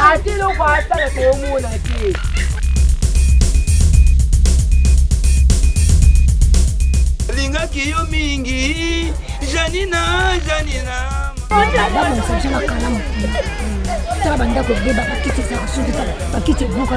ati loko atala tomuna ti linga kiyo mingi Janina D'abord, ça j'ai la calame. Ça va ndako beba bakiti za kusundi bakiti buka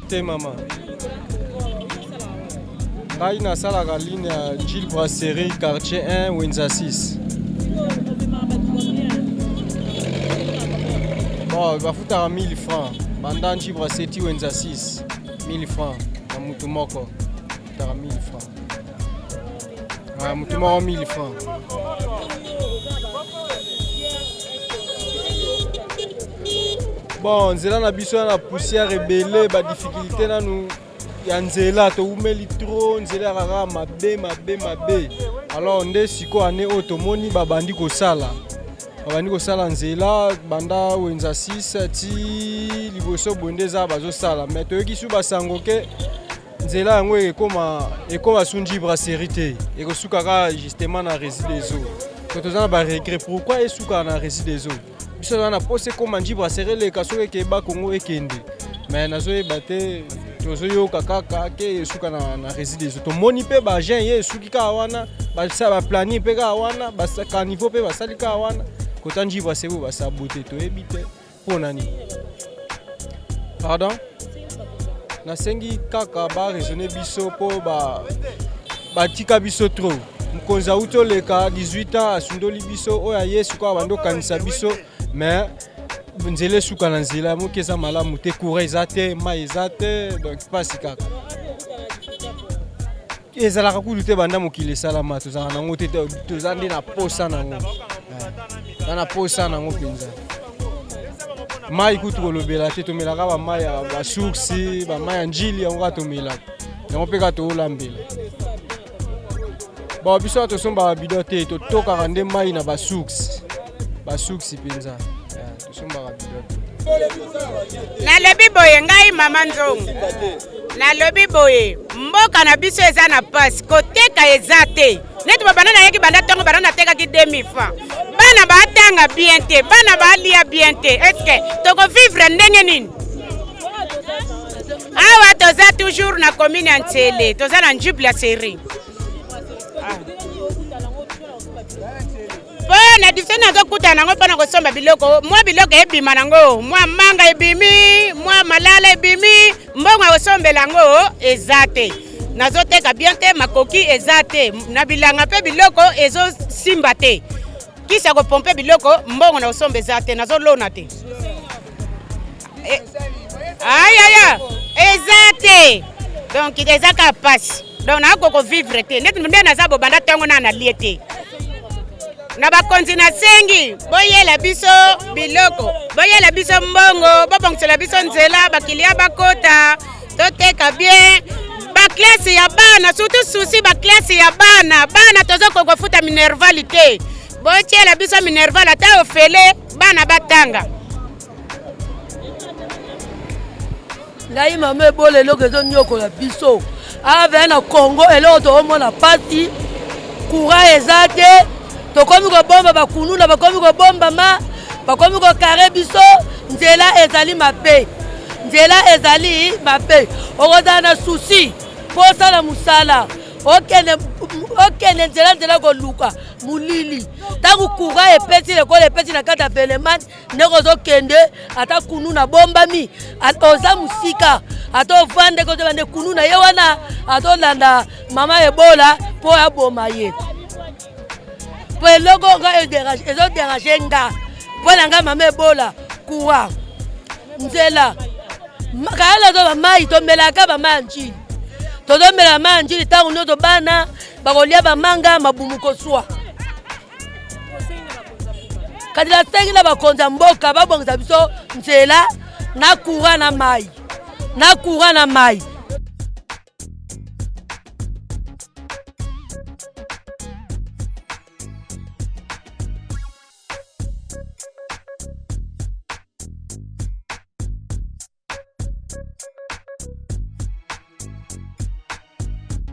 T'es maman. Ngai nasalaka ligne ya Gilles Brasserie quartier 1 Windsor 6. Bon, bafutaka 1000 francs. Banda Gilles Brasserie Windsor 6. 1000 francs. Na mutu moko. Bafutaka 1000 francs. Ah, mutu moko 1000 francs. Bon, nzela na biso na poussière ebele ba difficulté na nous ya nzela to umeli trop nzela kaka mabe. Alors nde siko ane otomoni babandi kosala nzela banda Windsor 6 ti liboso bonde za bazo sala mais toyoki su basango ke nzela yango ekoma sunji brasserie te ekosukaka justement na résidus des eaux tozana ba regret pourquoi esuka na résidus des eaux biso wana pose koma nji brasserie le kaso ekeba Kongo ekende mais nazo ebate tozo yoka kaka ke esuka na résidus des eaux tomoni pe ba agent ye esuki ka wana ba plani pe ka wana ba caniveau pe basali ka wana kota nji brasserie ba saboter to ebite pona ni pardon nasengi kaka ba raisonner biso po ba tika biso trop mkonza utoleka 18 ans asundoli biso oya yesu kwa bando kanisa biso mais nzele suka na nzela mokeza malamu te courant ezate mai ezate donc pasi kaka ezalaka kudu te banda mokili esalama tozala nango te toza nde na posa nango na posa nango mpenza mai kutu kolobela te tomelaka bamai ya basource bamai ya njili yango kaka tomelaka yango mpe kaka toolambela bon biso tosomba babido te totokaka nde mai na basource mpenza tosombaka bido te nalobi boye ngai mama nzongo nalobi boye mboka na biso eza na pasi koteka eza te neti babana nayeki banda ntongo bana natekaki 2000 francs bana baatanga bien te bana baalia bien te eske tokovivre ndenge nini awa toza toujours na commune ya Ntsele toza na Njibli ya Seri na difse nazokuta nango mpona kosomba biloko mwa biloko ebima nango mwa manga ebimi mwa malala ebimi mbongo ya kosombela yango eza te nazoteka bien te makoki eza te na bilanga mpe biloko ezosimba te kisa kopompe biloko mbongo na kosomba eza te nazolona te ayaya eza te donc eza ka pasi donc nakoko vivre te neti nde naza bobanda ntongo na nalie te na bakonzi na sengi boyela biso biloko boyela biso mbongo bobongisela biso nzela bakilia bakota toteka bien baklase ya bana surtout susi baklase ya bana tozokoko futa minerval te botiela biso minerval ata ofele bana batanga ngai mama ebole eloko ezonyokola biso ave na Congo eloko toomona pasi courant eza te tokomi kobomba bakununa bakomi kobomba ma bakomi kokare biso nzela ezali mabe okozala na susi mpo osala mosala okende nzela koluka molili ntango courant epesi lekolo epesi na kati ya belemani ndenge ozokende ata kununa bombami oza mosika ata ovande kozobande kununa ye wana atolanda mama ebola mpo aboma ye po eloko nga ezoderange nga mpo na nga mama ebola courant nzela kala zo bamai tomelaka bamai ya njili tozomela bamai ya njili ntango nyonso bana bakolia bamanga mabumu koswa kati nasengi na bakonzi ya mboka babongisa biso nzela na courant na mai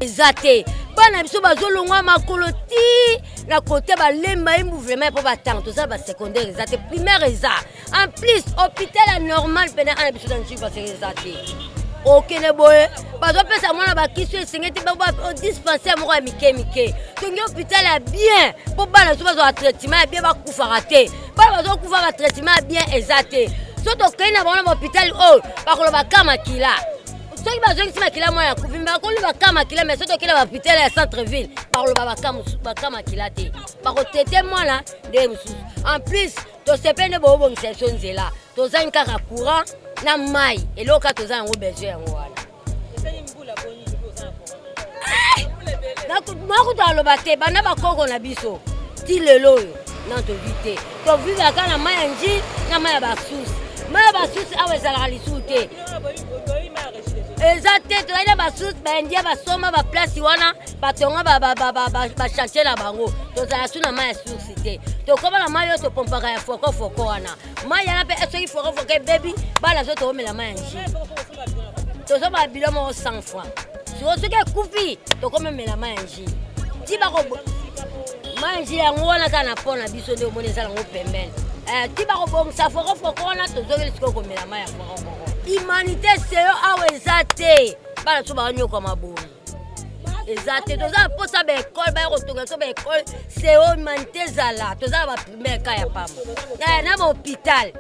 Zate bana biso bazolongwa makolo ti na côté balemba mouvement pour batang tout ça ba secondaire zate primaire eza en plus hôpital normal pena ana biso dans jiba c'est zate okene boye bazo pesa mwana ba kiso esengeti ba dispensaire moko ya mike tongi hôpital ya bien pour bana so bazo traitement ya bien ba kufa raté bana bazo kufa ba traitement bien ezate so to kena bana hôpital oh ba kolo ba kama kila soki bazongisi makila mwana ya kuvimba bakoli baka makila mais soki tokila bapitele ya centre-ville bakoloba baka makila te bakotete mwana nde mosusu en plus tosepe nde boobongisa biso nzela tozangi kaka courant na mai eloko kaka toza yango besoin yango wana nakuta aloba te bana bakoko na biso ti lelo oyo na tovi te tovivaka na mai ya njili na mai ya basusi mai ya basusi awa ezalaka lisusu te eza te tozali na basusi baindia basoma baplace wana batonga bachantier na bango tozala su na mai ya susi te tokoma na mai oyo topompaka ya fokofoko wana mai yana mpe soki fokofoko ebebi bana zo toomela mai ya njili tozomala bilo moko 100 francs soki ekufi tokomemela mai ya njili ti bako mai ya njili yango wana kaka na mpo na biso nde omoni ezala yango pembeni ti bakobongisa fokofoko wana tozokeli sikoyo komela mai ya fokofoko humanité seyo awa eza te bana so bakanyoka mabongo eza te tozala mposa baekole bayekotonga so baekole seyo humanité ezala tozala baprimaire ka ya pamba na bahôpital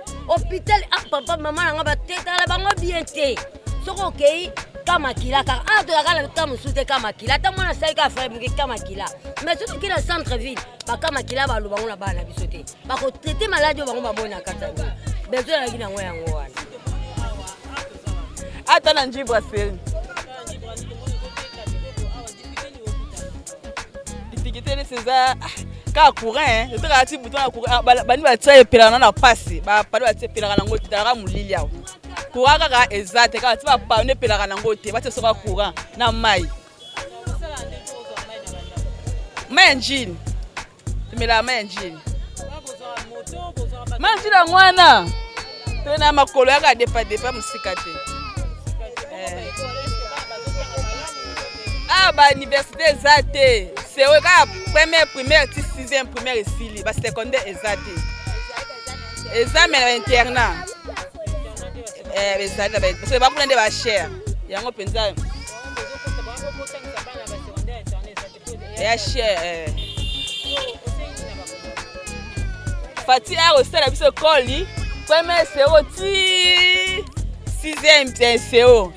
papa mama nanga batetala bango bien te soki okei kamakila kaka awa tozalaka na ka mosusu te kamakila ata mwana asali kaka frère moke kamakila mais soki oki na centre ville bakamakila baloba bango na bana na biso te bakotraite maladi oyo bango baboni na kati yango besoin ezalaki nango yango wana ata na njibwa seli difficulté nesi eza kaka courant totaka ti buto na courant bani batia epelaka na pasi bapani batia epelaka nango te talaka molili awa courant kaka eza te kaka ti bapani epelaka nango te batia soka courant na mai mai ya njini tomelaka mai ya njini mai ya njini yango wana tona makolo yaka depa mosika te ba université eza te seoyo kaka première primaire ti 6e primaire esili basecondaire eza te eza me na bainternat ezali parce bakuna nde bachere yango mpenza ya chere fati akosala biso ekoli première seo ti 6e seo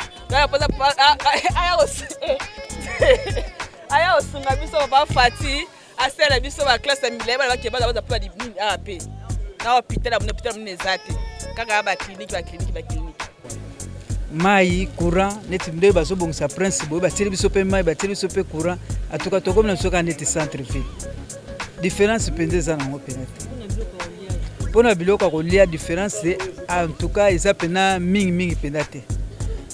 aya kosunga biso papa fati asala biso baklasse ya milai bana bakeba baza mpe badinini awa mpe na hôpital mine eza te kaka baklinike mai courant neti nde bazobongisa prince boye batieli biso mpe mai batieli biso mpe courant atuka tokomi na biso kaka neti centre ville différence mpenza eza nango mpena te mpona biloko ya kolia différence en tout cas eza mpena mingi mpenza te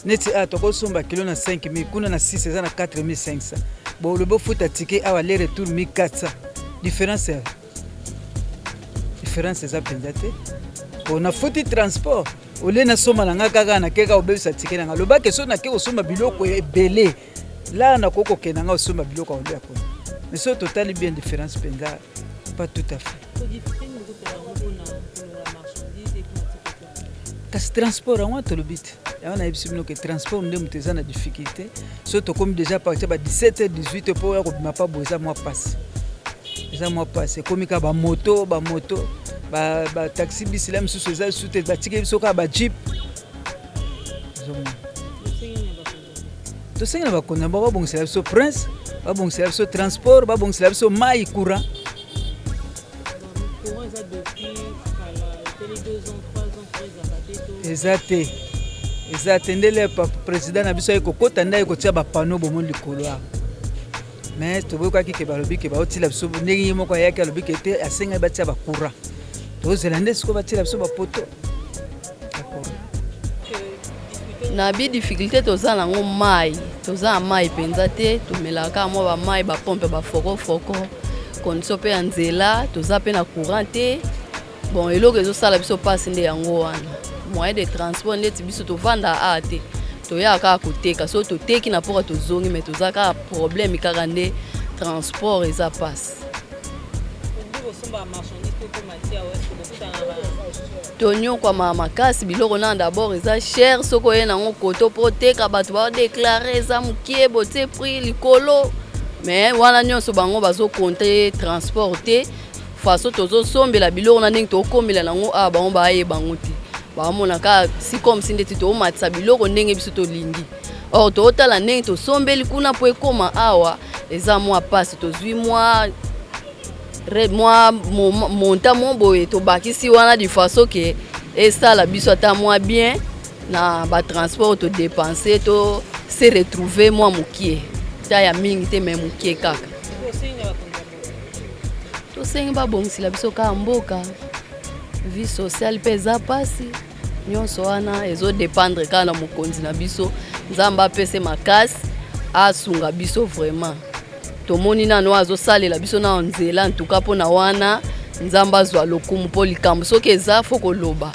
neti tokosomba kilo na 5000 kuna na 6 eza na 4500 bon le bofuta ticket awa les retour 1400 différence eza mpenza te bon na futi transport ole na soma nanga kaka na keka obebisa ticket nanga lobake so na ke kosomba biloko ebele la na koko kenanga osomba biloko olia kuna mais so total bien différence mpenza pas tout à fait kasi transport yango tolobi te yango nayebisi bino ke transport nde moto eza na difficulté so tokomi déjà partir ba 17h 18h mpo ya kobima pa bo eza mwa pasi ekomi kaka bamoto bataxi bisi la misusu eza lisu te batiki biso kaka bajeep tosengi na bakonzi na bango babongisela biso prince babongisela biso transport babongisela biso mai courant eza te ndele président na biso aye kokota nde aye kotia bapano bomoni likolo awa mais toboyokaki ke balobi ke baotila biso ndenge ye moko ayaki alobi ke te asengai batia bacourant tozela nde sikoyo batila biso bapoto na bi difficulté toza nango mai toza na mai mpenza te tomelaka mwa bamai bapompe bafokofoko condition mpe ya nzela toza mpe na courant te bon eloko ezosala biso mpasi nde yango wana moyen de transport ndeti biso tovanda a te toyaka kaka koteka so toteki na mpoka tozongi me toza kaka problème kaka nde transport eza mpasi tonyokwama makasi biloko nana d'abord eza cher soki oye nango koto mpo teka bato baodeklare eza mokie botie prix likolo mais wana nyonso bango bazokonte transport te faso tozosombela biloko na ndenge tokombela nango awa bango bayeba bango te baomona kaka si comme si ndeti toomatisa biloko ndenge biso tolingi or totala ndenge tosombeli kuna po ekoma awa eza mwa pasi tozwi mwa monta mo boye tobakisi wana di façon ke esala biso ata mwa bien na batransport todepense to se retrouver mwa mokie ta ya mingi te me mokie kaka tosengi babongisila biso kaka mboka vie sociale mpe eza pasi nyonso wana ezodépendre kaka na mokonzi na biso nzambe apese makasi asunga biso vraiment tomoni nano azosalela biso na nzela ntuka mpona wana nzambe azwa lokumu mpo likambo soki eza fo koloba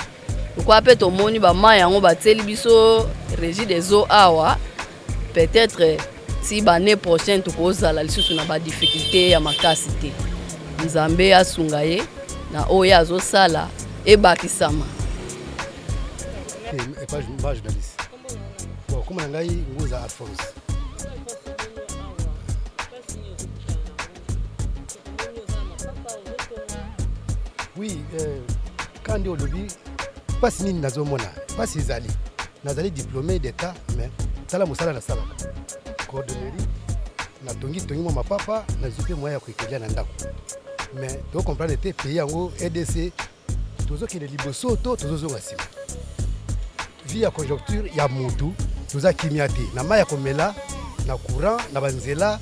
lokwa mpe tomoni bamai yango batieli biso régie des eaux awa peut-être si bannée prochaine tokozala lisusu na badifficulté ya makasi te nzambe asunga ye na oyo azosala ebakisama. Pas journaliste. Bon, comme on a eu Ngouza Alphonse. Oui, quand on dit au lobby, pas si nous n'avons pas si Zali. Nous avons diplômé d'État, mais Tala Moussala na Sala. Coordonnerie, na tongi mon papa, na zupé moyen pour que n'andako. Mais tu comprends que les pays en EDC, tous ceux qui sont liboso, tous ceux qui sont via conjoncture ya mutu tuza kimiate na maya komela na courant na banzela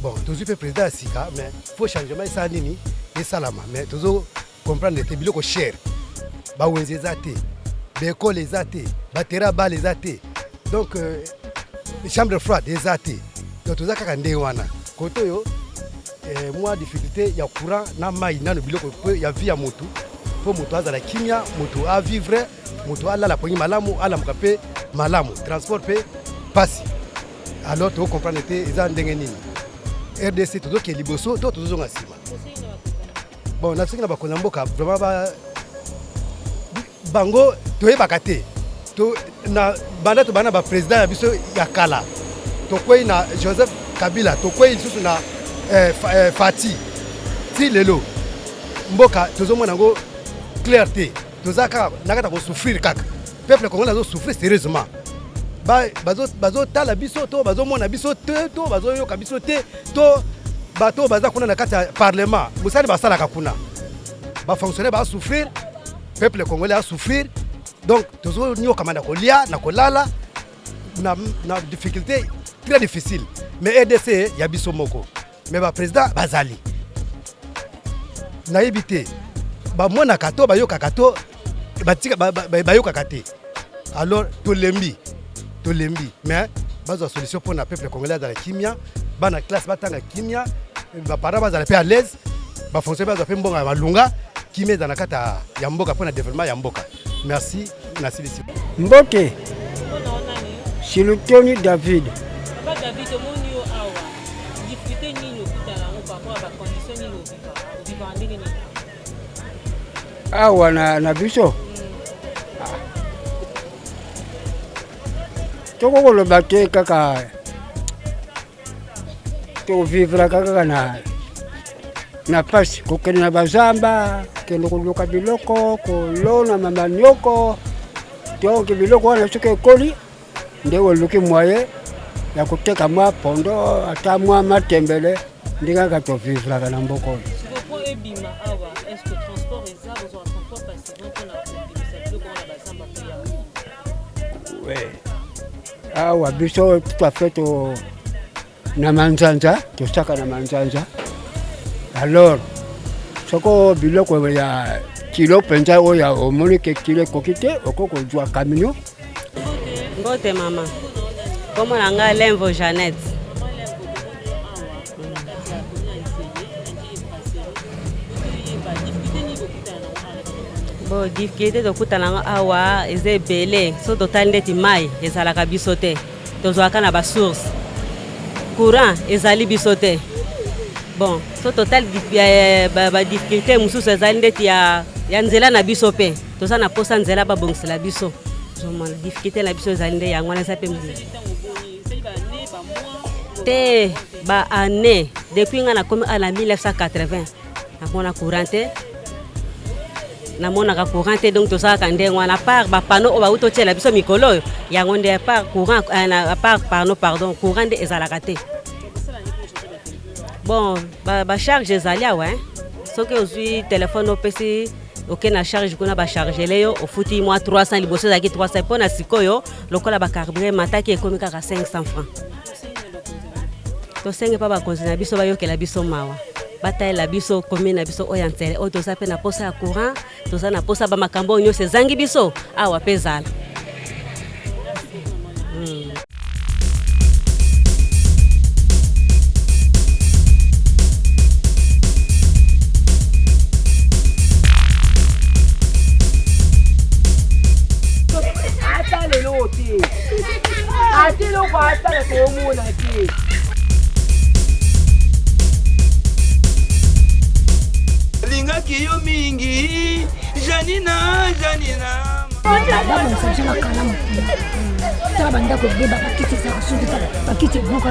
bon tozu pe président sika mais faut changement ça nini et salama mais tozo comprendre te biloko cher ba wenze zate be école zate ba terra ba les zate donc chambre froide zate donc toza kaka nde wana koto yo moi difficulté ya courant na mai na biloko ya via mutu po mutu azala kimia mutu a vivre moto ala pongi malamu ala mukape malamu transport pe passe alors tu comprendre te eza ndenge nini RDC todo ke liboso to tozo ngasima bon na tsiki na bakonza mboka vraiment ba bango to yebaka te to na banda to bana ba président ya biso ya kala to kwei na Joseph Kabila to kwei lisusu na Fati ti lelo mboka tozo mona ngo clarté tozaka nakata ko souffrir kaka peuple congolais azo souffrir sérieusement bazo tala biso to bazo mona biso te to bazo yoka biso te to bato baza kuna na kata parlement musali basala kakuna ba fonctionnaire ba souffrir peuple congolais a souffrir donc tozo nyoka manda ko lia na ko lala na difficulté très difficile mais RDC ya biso moko mais ba président bazali na éviter ba mona kato ba yoka kato batika bayoka kate alors tolembi mais bazo solution pour na peuple congolais dans la kimia bana classe batanga kimia ba para bazala pe à l'aise ba fonctionnaire bazo pe mbonga malunga kimia dans la kata ya mboka pour na développement ya mboka merci mbote Silutoni David David omoni yo awa difficulté nini okutana ngo par rapport à ba condition nini oviva ndenge nini awa na biso toko koloba te kaka tovivra kaka na pasi kokende na bazamba kende koluka biloko kolona mamanioko tonke biloko wana soki ekoli nde oluki mwaye ya koteka mwa pondo ata mwa matembele ndi kaka tovivraka na mboka oyo awa biso tout à fait na manzanza tosaka na manzanza alors soko biloko ya kilo penza oya omoni ke kilo ekoki te okoko kozwa camion mbote mama komo na nga Lemvo Jeannette bo difficulté tokutana awa eza ebele so totali ndeti mai ezalaka biso te tozwaka na basource courant ezali biso te bon so totali badifficulté mosusu ezali ndeti ya nzela na biso mpe toza na posa nzela babongisela biso zomona difficulté na biso ezali nde yango wana eza mpe te baannée depuis nga na komi ala 1980 nakona courant te namonaka courant te donc tosalaka ndenge wana à part bapano oyo bauti otiela biso mikolo oyo yango nde à part courant à part pardon courant nde ezalaka te. Bon bacharge ezali awa soki ozwi telefone opesi oke na charge kuna bachargele yo ofuti mwa 300 liboso ezalaki 300 mpo na sikoyo lokola bacarburant mataki ekomi kaka 500 francs. Tosenge mpa bakonzi na biso bayokela biso mawa bataela biso commune na biso oyo nzele oyo toza mpe na posa ya courant toza na posa bamakambo oyo nyonso ezangi biso awa mpe ezala. Lingaki yo mingi Janina D'abord, ça, je la calme. Ça va, on a bakiti za kusuka bakiti buka